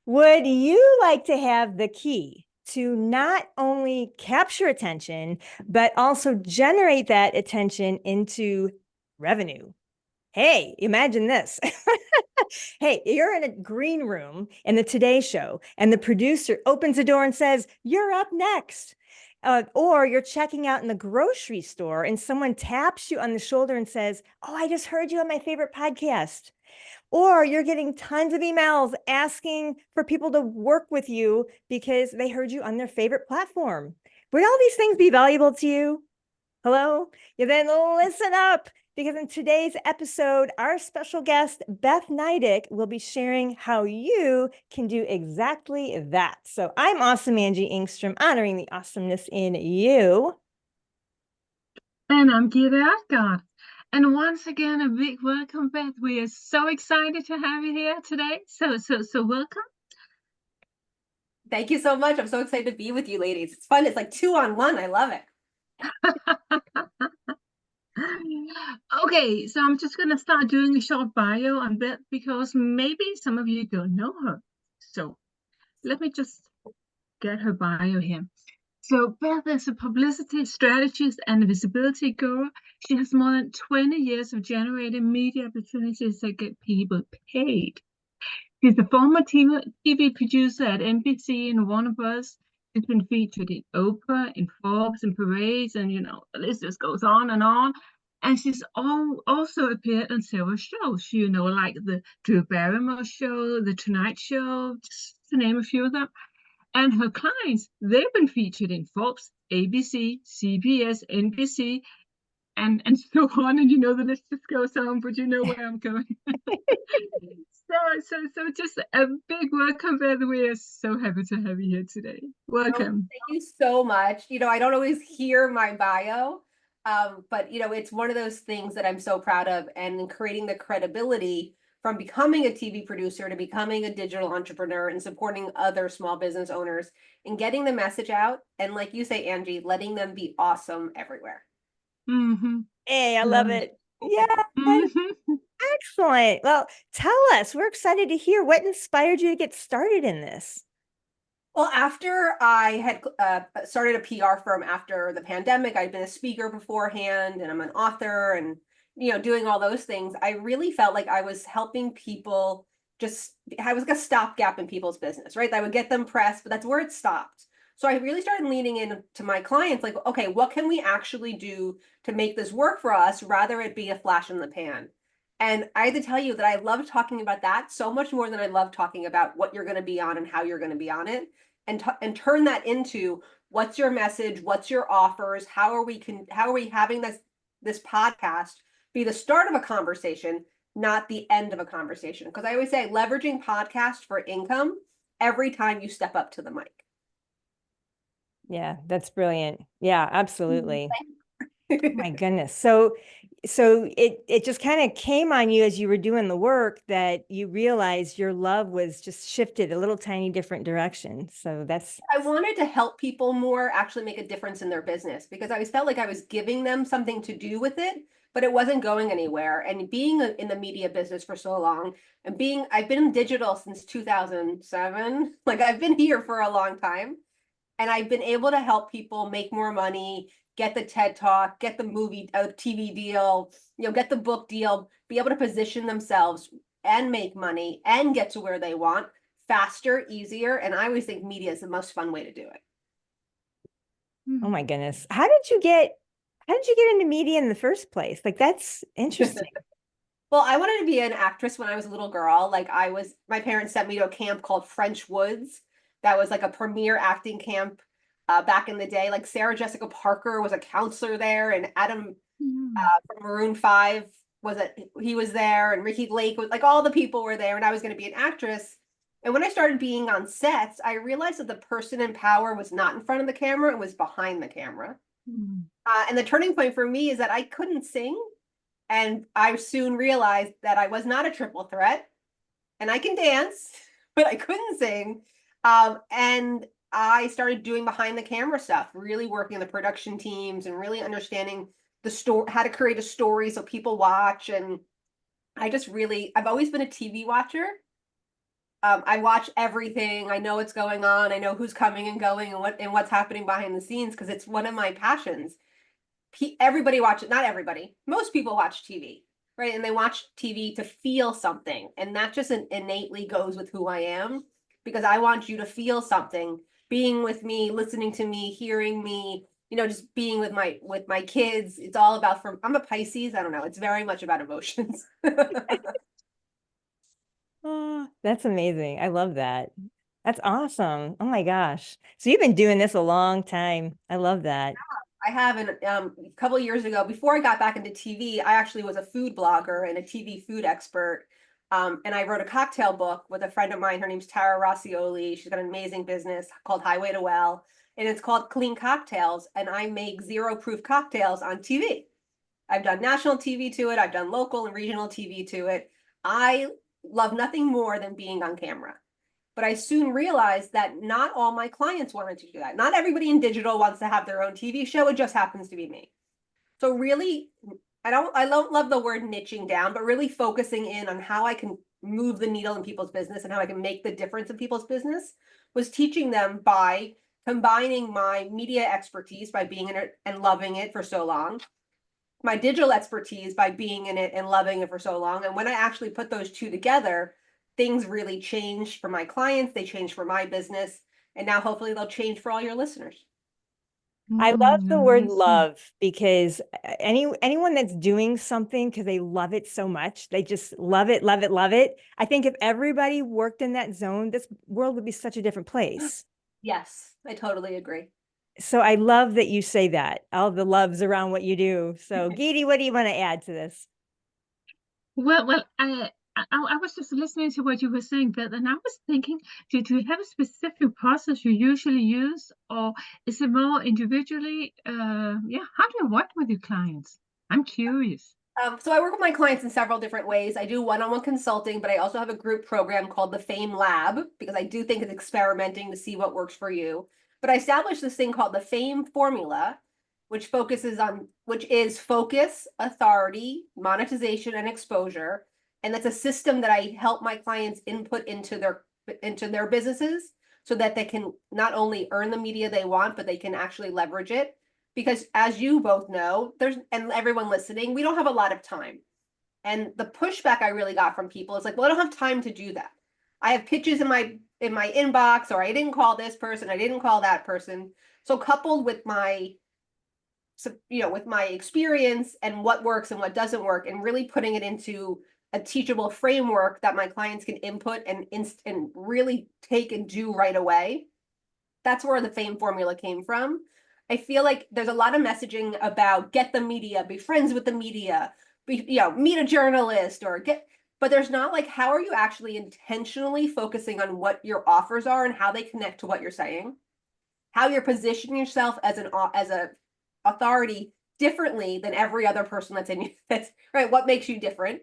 Would you like to have the key to not only capture attention, but also generate that attention into revenue? Hey, imagine this. Hey, you're in a green room in the Today Show, and the producer opens the door and says, "You're up next." Or you're checking out in the grocery store, and someone taps you on the shoulder and says, "Oh, I just heard you on my favorite podcast." Or you're getting tons of emails asking for people to work with you because they heard you on their favorite platform. Would all these things be valuable to you? Hello? Yeah, then listen up, because in today's episode, our special guest, Beth Nydick, will be sharing how you can do exactly that. So I'm awesome Angie Engstrom, honoring the awesomeness in you. And I'm Gita Asgard. And once again, a big welcome, Beth. We are so excited to have you here today. So welcome. Thank you so much. I'm so excited to be with you ladies. It's fun. It's like 2-on-1. I love it. Okay, so I'm just gonna start doing a short bio on Beth because maybe some of you don't know her. So let me just get her bio here. So Beth is a publicity strategist and a visibility guru. She has more than 20 years of generating media opportunities that get people paid. She's a former TV producer at NBC and Warner Bros. She's been featured in Oprah, in Forbes, and Parades, and the list just goes on and on. And she's also appeared on several shows, like the Drew Barrymore show, the Tonight Show, just to name a few of them. And her clients, they've been featured in Forbes, ABC, CBS, NBC, and so on. And the list just goes on, but you know where I'm going. So just a big welcome, by the way. We are so happy to have you here today. Oh, Welcome. thank you so much. I don't always hear my bio, but it's one of those things that I'm so proud of, and creating the credibility from becoming a TV producer to becoming a digital entrepreneur and supporting other small business owners and getting the message out. And like you say, Angie, letting them be awesome everywhere. Mm-hmm. Hey, I love Love it. it. Yeah, Mm-hmm. excellent. Well, tell us, we're excited to hear what inspired you to get started in this. Well, after I had started a PR firm after the pandemic, I'd been a speaker beforehand, and I'm an author, and doing all those things. I really felt like I was helping people. I was like a stopgap in people's business, right? I would get them press, but that's where it stopped. So I really started leaning into my clients, like, okay, what can we actually do to make this work for us, rather it be a flash in the pan? And I had to tell you that I love talking about that so much more than I love talking about what you're going to be on and how you're going to be on it, and turn that into what's your message, what's your offers, how are we having this podcast be the start of a conversation, not the end of a conversation. Because I always say leveraging podcast for income every time you step up to the mic. Yeah, that's brilliant. Yeah, absolutely. Oh my Mm-hmm. goodness. So it just kind of came on you as you were doing the work that you realized your love was just shifted a little tiny different direction. So that's I wanted to help people more actually make a difference in their business, because I always felt like I was giving them something to do with it, but it wasn't going anywhere. And being in the media business for so long, and I've been in digital since 2007, like I've been here for a long time, and I've been able to help people make more money, get the TED Talk, get the TV deal, get the book deal, be able to position themselves and make money and get to where they want faster, easier. And I always think media is the most fun way to do it. oh my goodness. How did you get into media in the first place? Like, that's interesting. Well, I wanted to be an actress when I was a little girl. My parents sent me to a camp called French Woods. That was like a premier acting camp back in the day. Like Sarah Jessica Parker was a counselor there, and Adam from Maroon 5 he was there, and Ricky Lake was, like, all the people were there, and I was going to be an actress. And when I started being on sets, I realized that the person in power was not in front of the camera, it was behind the camera. And the turning point for me is that I couldn't sing, and I soon realized that I was not a triple threat, and I can dance, but I couldn't sing. And I started doing behind the camera stuff, really working the production teams and really understanding the story, how to create a story so people watch. And I've always been a TV watcher. I watch everything. I know what's going on. I know who's coming and going and what's happening behind the scenes because it's one of my passions. Everybody watches, not everybody, most people watch TV, right? And they watch TV to feel something. And that just innately goes with who I am because I want you to feel something, being with me, listening to me, hearing me, just being with my kids. It's all about, I'm a Pisces. I don't know. It's very much about emotions. Oh, that's amazing. I love that. That's awesome. Oh my gosh. So you've been doing this a long time. I love that. I have a couple of years ago, before I got back into TV, I actually was a food blogger and a TV food expert. And I wrote a cocktail book with a friend of mine. Her name's Tara Rossioli. She's got an amazing business called Highway to Well, and it's called Clean Cocktails. And I make zero proof cocktails on TV. I've done national TV to it. I've done local and regional TV to it. I love nothing more than being on camera. But I soon realized that not all my clients wanted to do that. Not everybody in digital wants to have their own TV show. It just happens to be me. So really, I don't love the word niching down, but really focusing in on how I can move the needle in people's business and how I can make the difference in people's business was teaching them by combining my media expertise by being in it and loving it for so long, my digital expertise by being in it and loving it for so long. And when I actually put those two together, things really changed for my clients. They changed for my business. And now hopefully they'll change for all your listeners. I love the word Amazing. love because anyone that's doing something because they love it so much, they just love it, love it, love it. I think if everybody worked in that zone, this world would be such a different place. Yes, I totally agree. So I love that you say that, all the loves around what you do. So Geety, what do you want to add to this? Well, I was just listening to what you were saying, Beth, and I was thinking, do you have a specific process you usually use, or is it more individually? Yeah, how do you work with your clients? I'm curious. So I work with my clients in several different ways. I do one-on-one consulting, but I also have a group program called the Fame Lab because I do think it's experimenting to see what works for you. But I established this thing called the Fame Formula, which is focus, authority, monetization, and exposure. And that's a system that I help my clients input into their businesses so that they can not only earn the media they want, but they can actually leverage it. Because as you both know, and everyone listening, we don't have a lot of time. And the pushback I really got from people is like, well, I don't have time to do that. I have pitches in my inbox, or I didn't call this person, I didn't call that person. So coupled with my experience and what works and what doesn't work, and really putting it into a teachable framework that my clients can input and really take and do right away. That's where the Fame Formula came from. I feel like there's a lot of messaging about get the media, be friends with the media, meet a journalist but there's not like, how are you actually intentionally focusing on what your offers are and how they connect to what you're saying, how you're positioning yourself as a authority differently than every other person that's in you. That's right. What makes you different,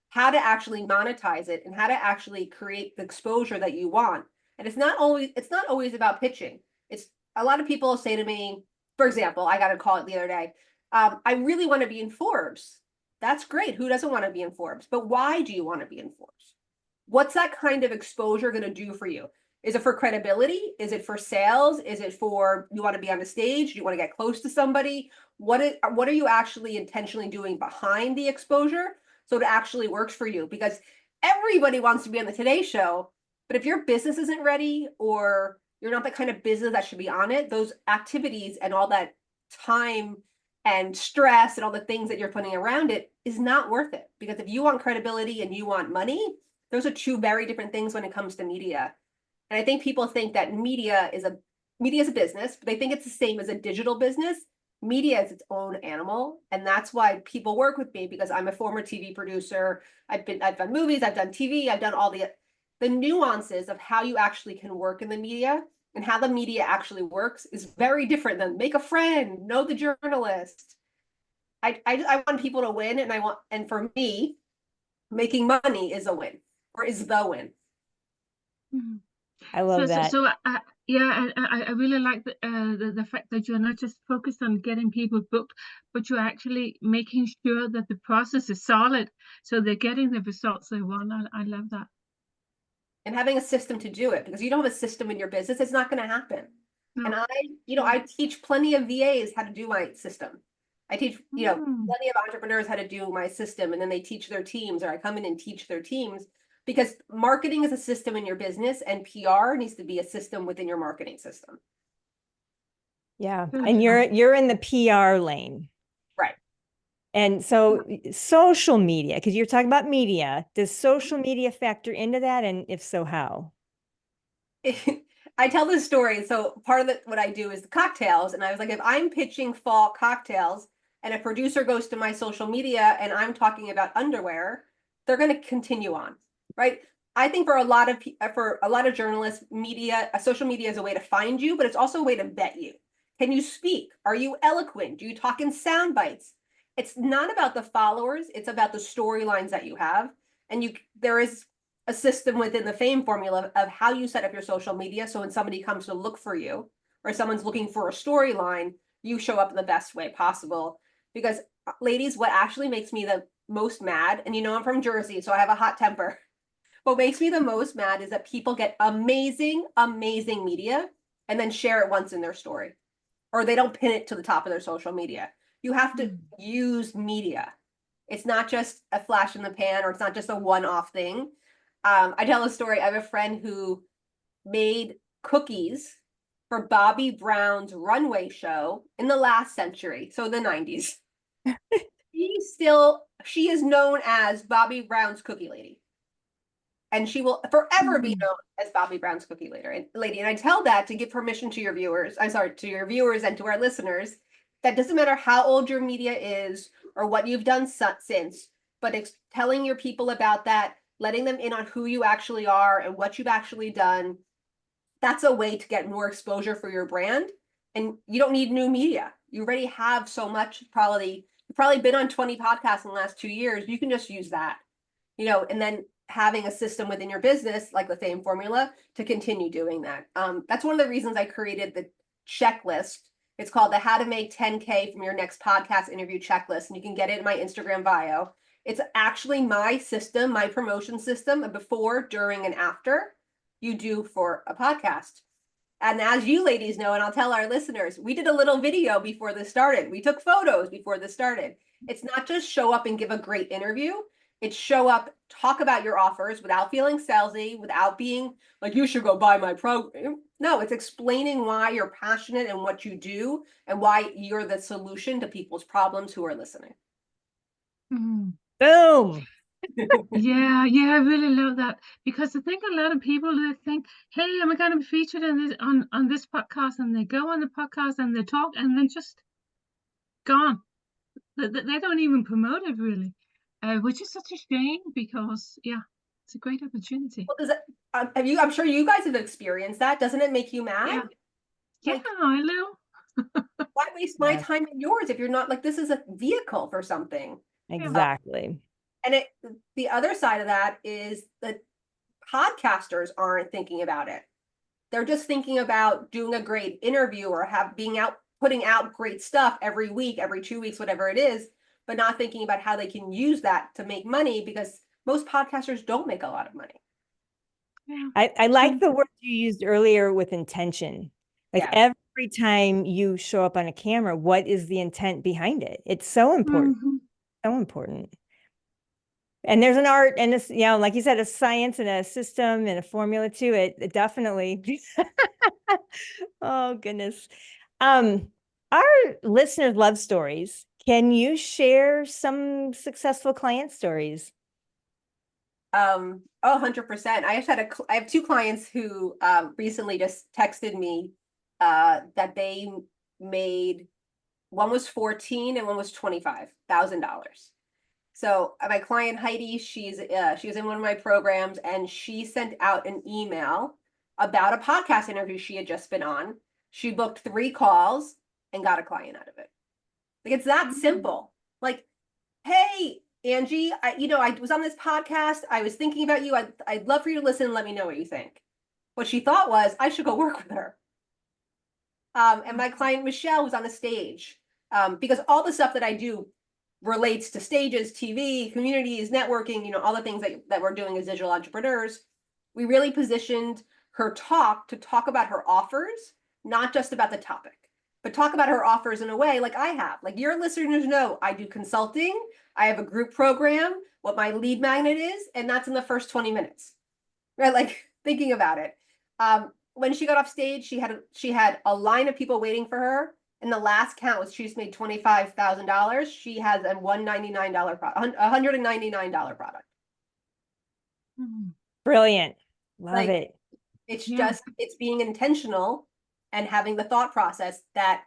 how to actually monetize it, and how to actually create the exposure that you want. And it's not always about pitching. It's a lot of people say to me, for example, I got a call the other day. I really want to be in Forbes. That's great. Who doesn't want to be in Forbes? But why do you want to be in Forbes? What's that kind of exposure going to do for you? Is it for credibility? Is it for sales? Is it for you want to be on the stage? Do you want to get close to somebody? What are you actually intentionally doing behind the exposure so it actually works for you? Because everybody wants to be on the Today Show, but if your business isn't ready or you're not the kind of business that should be on it, those activities and all that time and stress and all the things that you're putting around it is not worth it. Because if you want credibility and you want money, those are two very different things when it comes to media. And I think people think that media is a business, but they think it's the same as a digital business. Media is its own animal. And that's why people work with me, because I'm a former TV producer. I've done movies, I've done TV, I've done all the nuances of how you actually can work in the media and how the media actually works is very different than make a friend, know the journalist. I want people to win, and for me, making money is a win, or is the win. Mhm. I love that. So yeah, I really like the fact that you're not just focused on getting people booked, but you're actually making sure that the process is solid, so they're getting the results they want. I love that. and having a system to do it, because you don't have a system in your business, it's not going to happen. And I teach plenty of VAs how to do my system. I teach, plenty of entrepreneurs how to do my system, and then they teach their teams, or I come in and teach their teams, because marketing is a system in your business, and PR needs to be a system within your marketing system. Yeah. And you're in the PR lane. Right. And so social media, because you're talking about media, does social media factor into that? And if so, how? I tell this story. So part of what I do is the cocktails. And I was like, if I'm pitching fall cocktails and a producer goes to my social media and I'm talking about underwear, they're going to continue on, right? I think for a lot of journalists, social media is a way to find you, but it's also a way to vet you. Can you speak? Are you eloquent? Do you talk in sound bites? It's not about the followers. It's about the storylines that you have. And there is a system within the fame formula of how you set up your social media. So when somebody comes to look for you, or someone's looking for a storyline, you show up in the best way possible. Because ladies, what actually makes me the most mad, and I'm from Jersey, so I have a hot temper. What makes me the most mad is that people get amazing, amazing media and then share it once in their story, or they don't pin it to the top of their social media. You have to use media. It's not just a flash in the pan, or it's not just a one-off thing. I tell a story. I have a friend who made cookies for Bobby Brown's runway show in the last century, so the 90s. She is known as Bobby Brown's cookie lady. And she will forever be known as Bobby Brown's cookie lady. And I tell that to give permission to your viewers. To your viewers and to our listeners. That doesn't matter how old your media is or what you've done since, but it's telling your people about that, letting them in on who you actually are and what you've actually done. That's a way to get more exposure for your brand. And you don't need new media. You already have so much. You've probably been on 20 podcasts in the last 2 years. You can just use that, and then having a system within your business, like the fame formula, to continue doing that. That's one of the reasons I created the checklist. It's called the How to Make 10K from Your Next Podcast Interview Checklist. And you can get it in my Instagram bio. It's actually my system, my promotion system, before, during, and after you do for a podcast. And as you ladies know, and I'll tell our listeners, we did a little video before this started. We took photos before this started. It's not just show up and give a great interview. It's show up, talk about your offers without feeling salesy, without being like, you should go buy my program. No, it's explaining why you're passionate and what you do and why you're the solution to people's problems who are listening. Boom. Yeah, I really love that, because I think a lot of people, they think, hey, am I going to be featured on this podcast? And they go on the podcast and they talk and then just gone. They don't even promote it really, which is such a shame, because it's a great opportunity. Well, I'm sure you guys have experienced that. Doesn't it make you mad? Yeah, I know. Why waste my time and yours if you're not, like, this is a vehicle for something? Exactly. And the other side of that is that podcasters aren't thinking about it. They're just thinking about doing a great interview or putting out great stuff every week, every 2 weeks, whatever it is, but not thinking about how they can use that to make money, because most podcasters don't make a lot of money. Yeah. I like the word you used earlier with intention. Like every time you show up on a camera, what is the intent behind it? It's so important. So important. And there's an art and this, like you said, a science and a system and a formula to it. It definitely. Oh, goodness. Our listeners love stories. Can you share some successful client stories? 100%. I have 2 clients who recently just texted me that they made, one was $14,000 and one was $25,000. So my client Heidi, she was in one of my programs, and she sent out an email about a podcast interview she had just been on. She booked 3 calls and got a client out of it. Like, it's that simple. Like, hey, Angie, I was on this podcast. I was thinking about you. I'd love for you to listen and let me know what you think. What she thought was, I should go work with her. And my client Michelle was on the stage, because all the stuff that I do relates to stages, TV, communities, networking, all the things that we're doing as digital entrepreneurs. We really positioned her talk to talk about her offers, not just about the topic, but talk about her offers in a way like I have. Like your listeners know, I do consulting, I have a group program, what my lead magnet is, and that's in the first 20 minutes, right? Like thinking about it. When she got off stage, she had a line of people waiting for her. And the last count was she just made $25,000. She has a $199 product, $199 product. Brilliant. Love Like, it. It's Yeah. just, it's being intentional and having the thought process that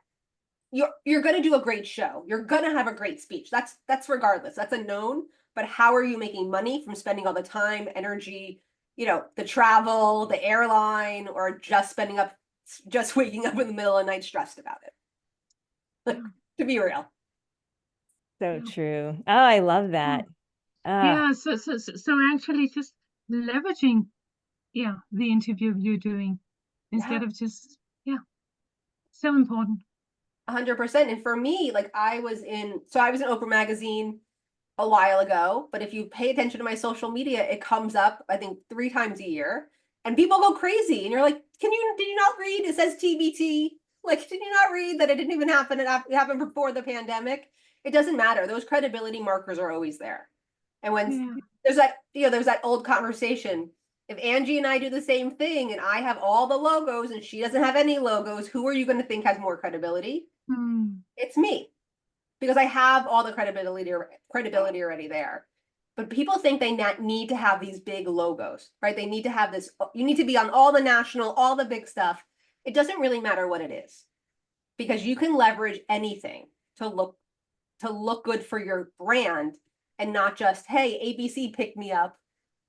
you're going to do a great show. You're going to have a great speech. That's regardless. That's a known. But how are you making money from spending all the time, energy, the travel, the airline, or just waking up in the middle of the night stressed about it? To be real. So Yeah. true. Oh, I love that. Yeah, so actually just leveraging, the interview you're doing instead of just, so important. 100%. And for me, like I was in Oprah magazine a while ago, but if you pay attention to my social media, it comes up, I think 3 times a year, and people go crazy. And you're like, did you not read? It says TBT. Like, did you not read that it didn't even happen? It happened before the pandemic. It doesn't matter. Those credibility markers are always there. And when there's that old conversation, if Angie and I do the same thing and I have all the logos and she doesn't have any logos, who are you going to think has more credibility? It's me, because I have all the credibility already there. But people think they need to have these big logos, right? They need to have this, you need to be on all the big stuff. It doesn't really matter what it is, because you can leverage anything to look good for your brand, and not just, hey, ABC picked me up.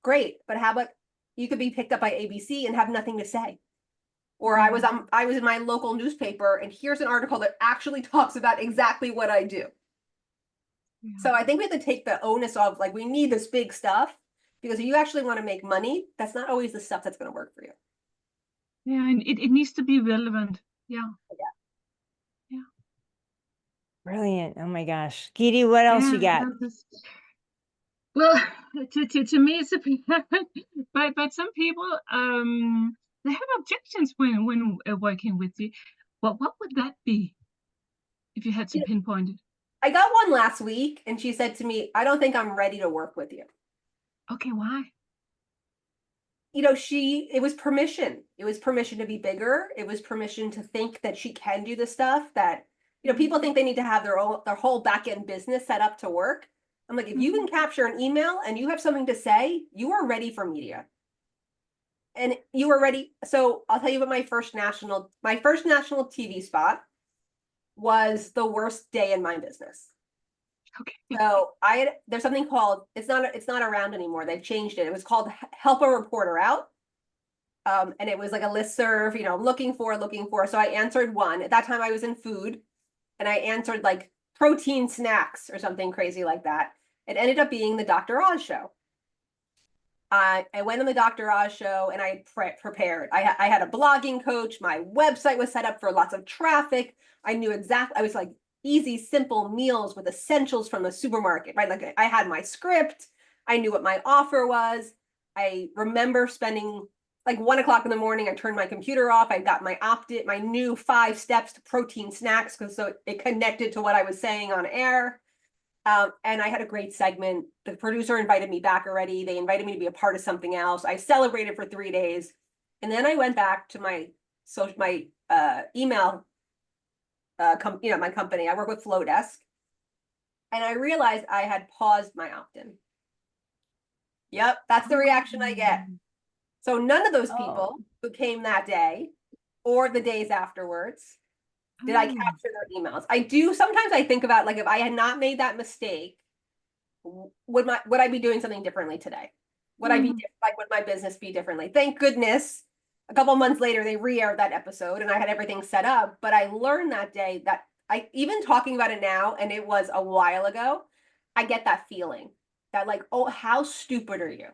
Great. But how about you could be picked up by ABC and have nothing to say? Or I was in my local newspaper and here's an article that actually talks about exactly what I do. Yeah. So I think we have to take the onus of, like, we need this big stuff, because if you actually want to make money, that's not always the stuff that's going to work for you. Yeah, and it needs to be relevant. Yeah. Brilliant. Oh my gosh. Gidi, what else you got? Well, to me, it's a but some people they have objections when working with you. What would that be if you had to pinpoint it? I got one last week and she said to me, I don't think I'm ready to work with you. Okay, why? It was permission. It was permission to be bigger. It was permission to think that she can do the stuff that, people think they need to have their whole back end business set up to work. I'm like, if you can capture an email and you have something to say, you are ready for media. And you are ready. So I'll tell you about my first national TV spot was the worst day in my business. Okay. So there's something called, it's not around anymore. They've changed it. It was called Help a Reporter Out. And it was like a listserv, looking for. So I answered one. At that time I was in food, and I answered like protein snacks or something crazy like that. It ended up being the Dr. Oz show. I went on the Dr. Oz show and I prepared. I had a blogging coach. My website was set up for lots of traffic. I knew exactly, I was like, easy, simple meals with essentials from the supermarket, right? Like I had my script. I knew what my offer was. I remember spending like 1 o'clock in the morning. I turned my computer off. I got my new 5 steps to protein snacks, so it connected to what I was saying on air. And I had a great segment. The producer invited me back already. They invited me to be a part of something else. I celebrated for 3 days. And then I went back to my email, my company. I work with Flowdesk. And I realized I had paused my opt-in. Yep, that's the reaction I get. So none of those people who came that day or the days afterwards did I capture their emails. Sometimes I think about, like, if I had not made that mistake, would I be doing something differently today? Would my business be differently? Thank goodness a couple months later they re-aired that episode and I had everything set up. But I learned that day that even talking about it now, and it was a while ago, I get that feeling that, like, oh, how stupid are you?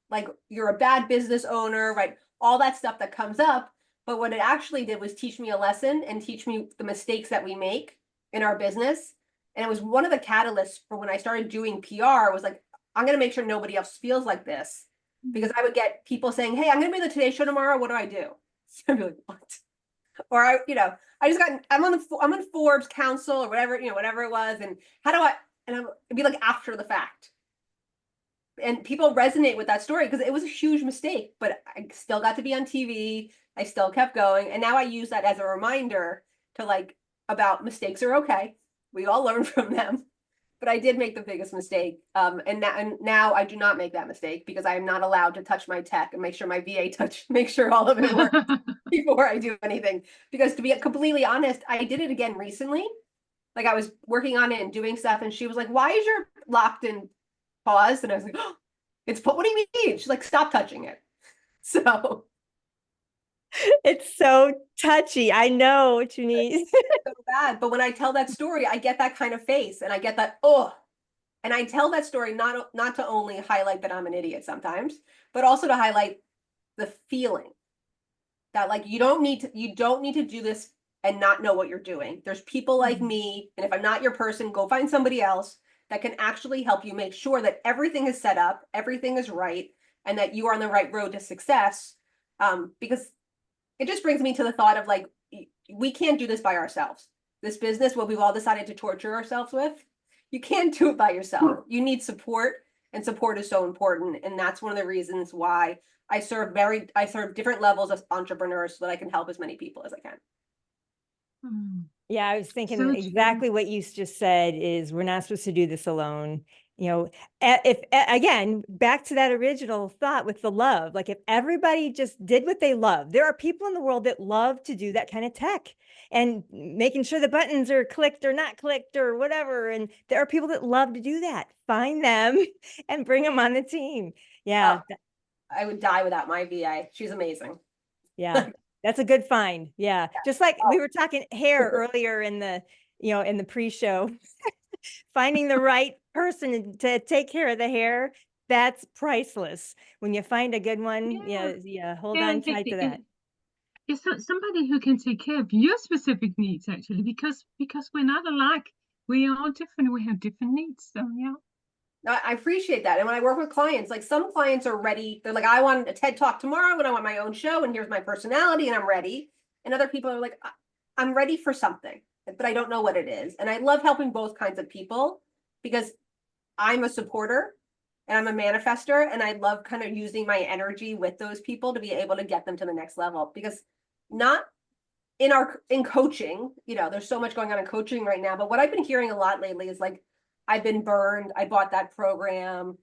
Like, you're a bad business owner, right? All that stuff that comes up. But what it actually did was teach me a lesson and teach me the mistakes that we make in our business. And it was one of the catalysts for when I started doing PR, was like, I'm going to make sure nobody else feels like this. because I would get people saying, "Hey, I'm going to be on the Today Show tomorrow. What do I do?" So I'd be like, "What?" Or I'm on Forbes Council or whatever, whatever it was, and how do I? And it'd be like after the fact, and people resonate with that story because it was a huge mistake, but I still got to be on TV. I still kept going, and now I use that as a reminder to about mistakes are okay. We all learn from them. But I did make the biggest mistake. And now I do not make that mistake because I am not allowed to touch my tech and make sure my VA make sure all of it works before I do anything. Because to be completely honest, I did it again recently. Like I was working on it and doing stuff, and she was like, "Why is your locked in paused?" And I was like, "Oh, what do you mean?" She's like, "Stop touching it." So it's so touchy. I know what you mean. so bad. But when I tell that story, I get that kind of face and I get that, oh, and I tell that story not to only highlight that I'm an idiot sometimes, but also to highlight the feeling that you don't need to do this and not know what you're doing. There's people like me, and if I'm not your person, go find somebody else that can actually help you make sure that everything is set up, everything is right, and that you are on the right road to success. Because it just brings me to the thought of we can't do this by ourselves. This business, what we've all decided to torture ourselves with, you can't do it by yourself. You need support, and support is so important. And that's one of the reasons why I serve different levels of entrepreneurs so that I can help as many people as I can. Yeah, I was thinking So exactly what you just said is we're not supposed to do this alone. If again, back to that original thought with the love, if everybody just did what they love, there are people in the world that love to do that kind of tech and making sure the buttons are clicked or not clicked or whatever. And there are people that love to do that. Find them and bring them on the team. Yeah. I would die without my VA. She's amazing. Yeah. That's a good find. Yeah. Just like we were talking hair earlier in the pre-show, finding the right person to take care of the hair, that's priceless. When you find a good one, hold on tight to that. It's somebody who can take care of your specific needs, actually, because we're not alike. We are different. We have different needs. So yeah. I appreciate that. And when I work with clients, some clients are ready. They're like, I want a TED Talk tomorrow and I want my own show and here's my personality and I'm ready. And other people are like, I'm ready for something, but I don't know what it is. And I love helping both kinds of people because I'm a supporter and I'm a manifester. And I love kind of using my energy with those people to be able to get them to the next level, because not in coaching, there's so much going on in coaching right now. But what I've been hearing a lot lately is I've been burned. I bought that program.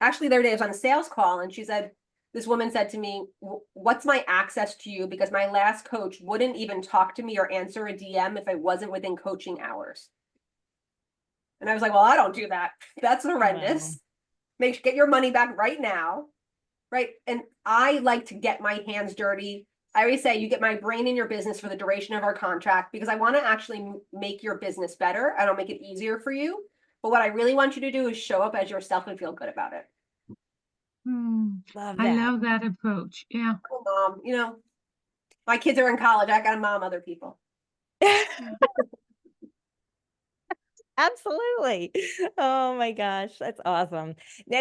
Actually, the other day I was on a sales call and this woman said to me, "What's my access to you? Because my last coach wouldn't even talk to me or answer a DM if I wasn't within coaching hours." And I was like, "Well, I don't do that. That's horrendous. Get your money back right now." Right. And I like to get my hands dirty. I always say you get my brain in your business for the duration of our contract because I want to actually make your business better. I don't make it easier for you. But what I really want you to do is show up as yourself and feel good about it. Love I that. love that approach. Yeah. Oh, mom, my kids are in college. I got to mom other people. Absolutely. Oh my gosh, that's awesome. Now,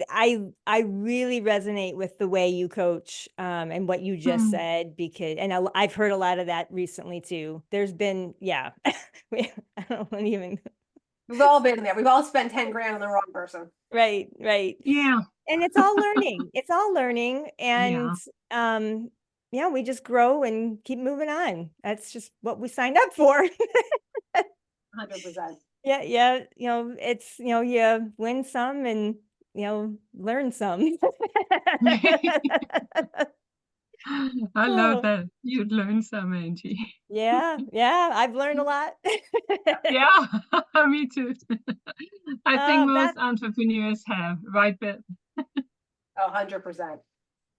I really resonate with the way you coach and what you just said, because I've heard a lot of that recently too. There's been, I don't even. We've all been there. We've all spent 10 grand on the wrong person. Right. Yeah. And it's all learning. It's all learning. And we just grow and keep moving on. That's just what we signed up for. 100%. Yeah. It's, you win some and, learn some. I love that. You'd learn some, Angie. Yeah. I've learned a lot. Yeah, me too. I think most Beth, entrepreneurs have, right, Beth? 100%.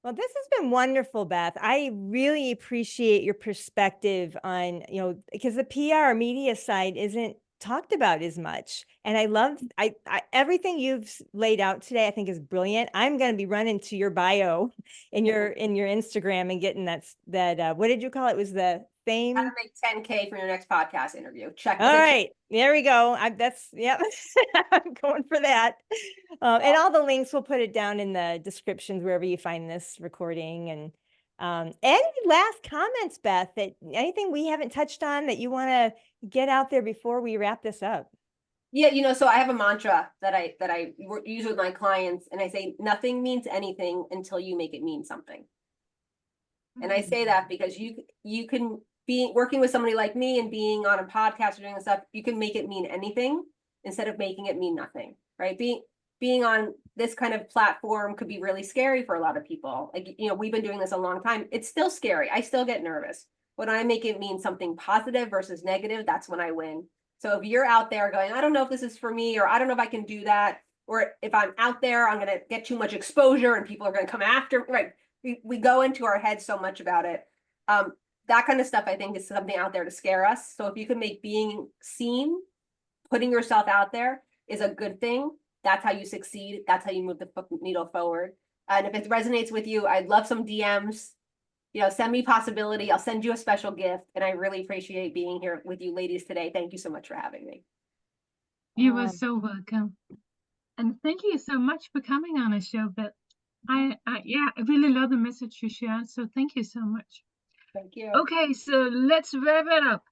well, this has been wonderful, Beth. I really appreciate your perspective on, because the PR media side isn't talked about as much. And I love everything you've laid out today. I think is brilliant. I'm going to be running to your bio in your Instagram and getting that what did you call it? It was the Same. How to make 10K for your next podcast interview. Check. All right, there we go. Yep. I'm going for that. And all the links, we'll put it down in the descriptions wherever you find this recording. And any last comments, Beth, anything we haven't touched on that you want to get out there before we wrap this up? Yeah, so I have a mantra that I use with my clients, and I say nothing means anything until you make it mean something. And I say that because you can be working with somebody like me and being on a podcast or doing stuff, you can make it mean anything instead of making it mean nothing, right? Being on this kind of platform could be really scary for a lot of people. Like, we've been doing this a long time. It's still scary. I still get nervous. When I make it mean something positive versus negative, that's when I win. So if you're out there going, I don't know if this is for me, or I don't know if I can do that, or if I'm out there, I'm going to get too much exposure and people are going to come after, right? We go into our heads so much about it. That kind of stuff, I think, is something out there to scare us. So if you can make being seen, putting yourself out there is a good thing. That's how you succeed. That's how you move the needle forward. And if it resonates with you, I'd love some DMs. Send me possibility. I'll send you a special gift. And I really appreciate being here with you ladies today. Thank you so much for having me. You were so welcome. And thank you so much for coming on a show, Beth. I really love the message you shared. So thank you so much. Thank you. Okay, so let's wrap it up.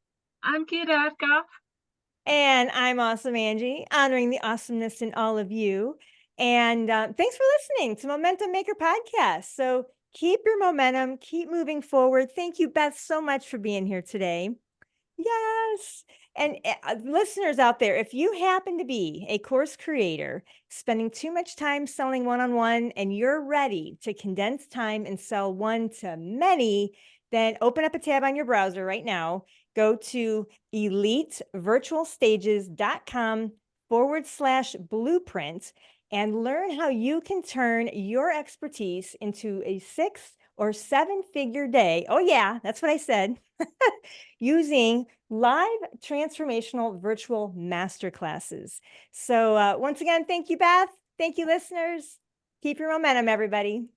I'm Kira Adgar. And I'm Awesome Angie, honoring the awesomeness in all of you. And thanks for listening to Momentum Maker Podcast. So keep your momentum, keep moving forward. Thank you, Beth, so much for being here today. Yes. And listeners out there, if you happen to be a course creator spending too much time selling one-on-one and you're ready to condense time and sell one to many, then open up a tab on your browser right now. Go to elitevirtualstages.com/blueprint and learn how you can turn your expertise into a 6 or 7-figure day. Oh yeah, that's what I said. Using live transformational virtual masterclasses. So once again, thank you, Beth. Thank you, listeners. Keep your momentum, everybody.